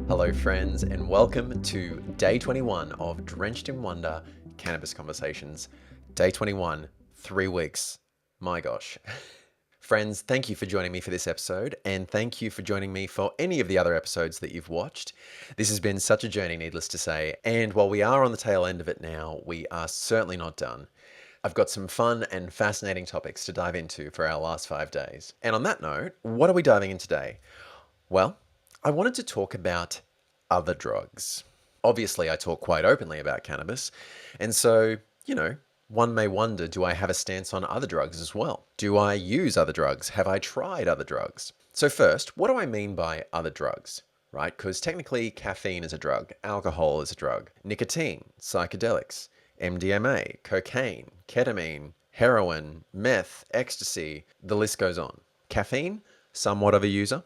Hello, friends, and welcome to day 21 of Drenched in Wonder Cannabis Conversations. Day 21, 3 weeks. My gosh. Friends, thank you for joining me for this episode, and thank you for joining me for any of the other episodes that you've watched. This has been such a journey, needless to say, and while we are on the tail end of it now, we are certainly not done. I've got some fun and fascinating topics to dive into for our last 5 days. And on that note, what are we diving in today? Well, I wanted to talk about other drugs. Obviously, I talk quite openly about cannabis, and so, one may wonder, do I have a stance on other drugs as well? Do I use other drugs? Have I tried other drugs? So first, what do I mean by other drugs? Right? Because technically, caffeine is a drug, alcohol is a drug, nicotine, psychedelics, MDMA, cocaine, ketamine, heroin, meth, ecstasy, the list goes on. Caffeine, somewhat of a user.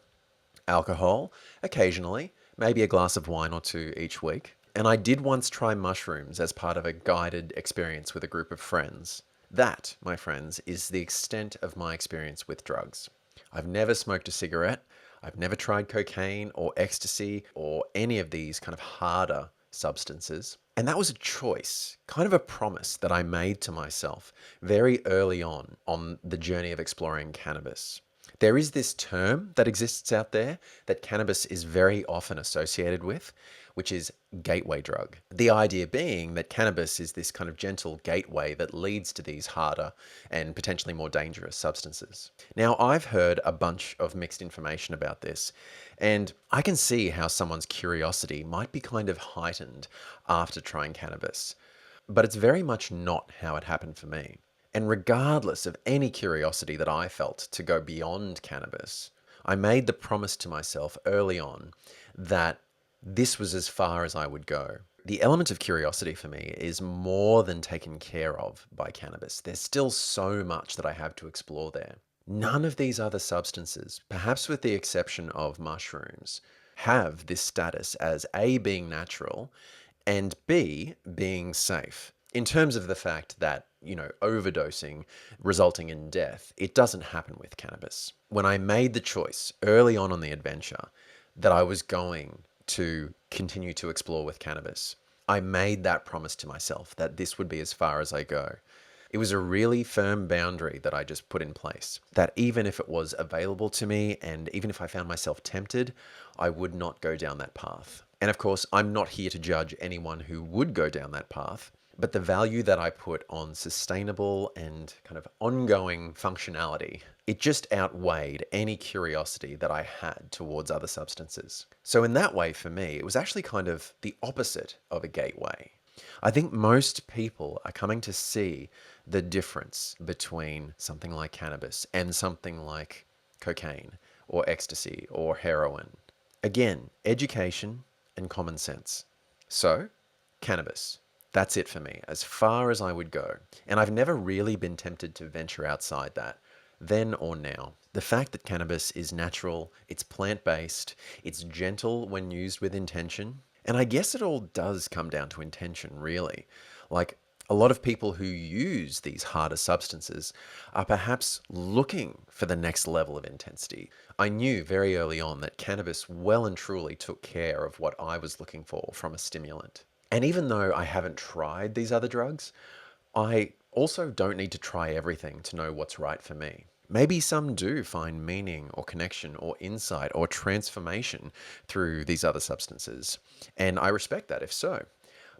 Alcohol, occasionally, maybe a glass of wine or two each week. And I did once try mushrooms as part of a guided experience with a group of friends. That, my friends, is the extent of my experience with drugs. I've never smoked a cigarette. I've never tried cocaine or ecstasy or any of these kind of harder substances. And that was a choice, kind of a promise that I made to myself very early on the journey of exploring cannabis. There is this term that exists out there that cannabis is very often associated with, which is gateway drug. The idea being that cannabis is this kind of gentle gateway that leads to these harder and potentially more dangerous substances. Now, I've heard a bunch of mixed information about this, and I can see how someone's curiosity might be kind of heightened after trying cannabis, but it's very much not how it happened for me. And regardless of any curiosity that I felt to go beyond cannabis, I made the promise to myself early on that this was as far as I would go. The element of curiosity for me is more than taken care of by cannabis. There's still so much that I have to explore there. None of these other substances, perhaps with the exception of mushrooms, have this status as A, being natural, and B, being safe. In terms of the fact that, overdosing resulting in death, it doesn't happen with cannabis. When I made the choice early on the adventure that I was going to continue to explore with cannabis, I made that promise to myself that this would be as far as I go. It was a really firm boundary that I just put in place, that even if it was available to me and even if I found myself tempted, I would not go down that path. And of course, I'm not here to judge anyone who would go down that path, but the value that I put on sustainable and kind of ongoing functionality, it just outweighed any curiosity that I had towards other substances. So in that way, for me, it was actually kind of the opposite of a gateway. I think most people are coming to see the difference between something like cannabis and something like cocaine or ecstasy or heroin. Again, education and common sense. So, cannabis. That's it for me, as far as I would go. And I've never really been tempted to venture outside that, then or now. The fact that cannabis is natural, it's plant-based, it's gentle when used with intention. And I guess it all does come down to intention, really. Like, a lot of people who use these harder substances are perhaps looking for the next level of intensity. I knew very early on that cannabis well and truly took care of what I was looking for from a stimulant. And even though I haven't tried these other drugs, I also don't need to try everything to know what's right for me. Maybe some do find meaning or connection or insight or transformation through these other substances. And I respect that if so.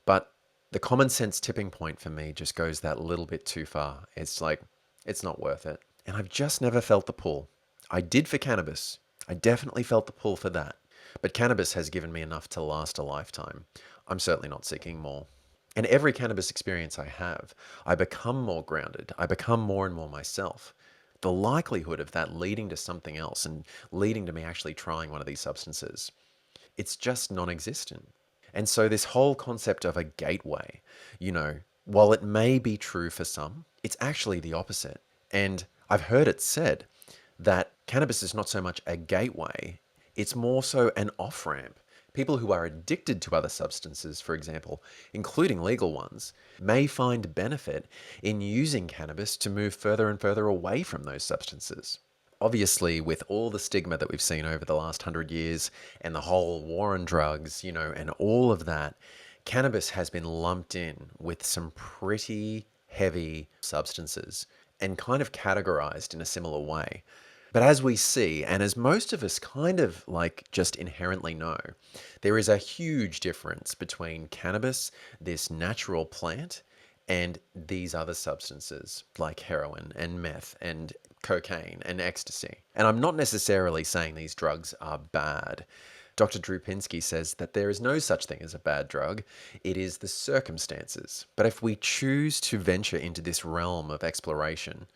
But the common sense tipping point for me just goes that little bit too far. It's like, it's not worth it. And I've just never felt the pull. I did for cannabis. I definitely felt the pull for that. But cannabis has given me enough to last a lifetime. I'm certainly not seeking more. And every cannabis experience I have, I become more grounded. I become more and more myself. The likelihood of that leading to something else and leading to me actually trying one of these substances, it's just non-existent. And so this whole concept of a gateway, while it may be true for some, it's actually the opposite. And I've heard it said that cannabis is not so much a gateway, it's more so an off-ramp. People who are addicted to other substances, for example, including legal ones, may find benefit in using cannabis to move further and further away from those substances. Obviously, with all the stigma that we've seen over the last 100 years and the whole war on drugs, and all of that, cannabis has been lumped in with some pretty heavy substances and kind of categorized in a similar way. But as we see, and as most of us kind of like just inherently know, there is a huge difference between cannabis, this natural plant, and these other substances like heroin and meth and cocaine and ecstasy. And I'm not necessarily saying these drugs are bad. Dr. Drew Pinsky says that there is no such thing as a bad drug. It is the circumstances. But if we choose to venture into this realm of exploration,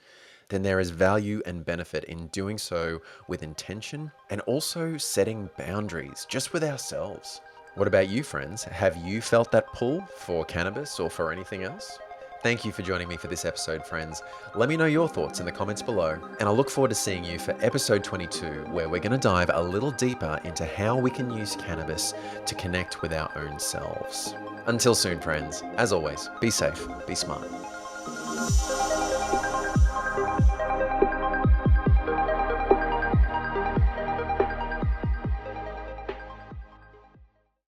then there is value and benefit in doing so with intention and also setting boundaries just with ourselves. What about you, friends? Have you felt that pull for cannabis or for anything else? Thank you for joining me for this episode, friends. Let me know your thoughts in the comments below, and I look forward to seeing you for episode 22, where we're going to dive a little deeper into how we can use cannabis to connect with our own selves. Until soon, friends, as always, be safe, be smart.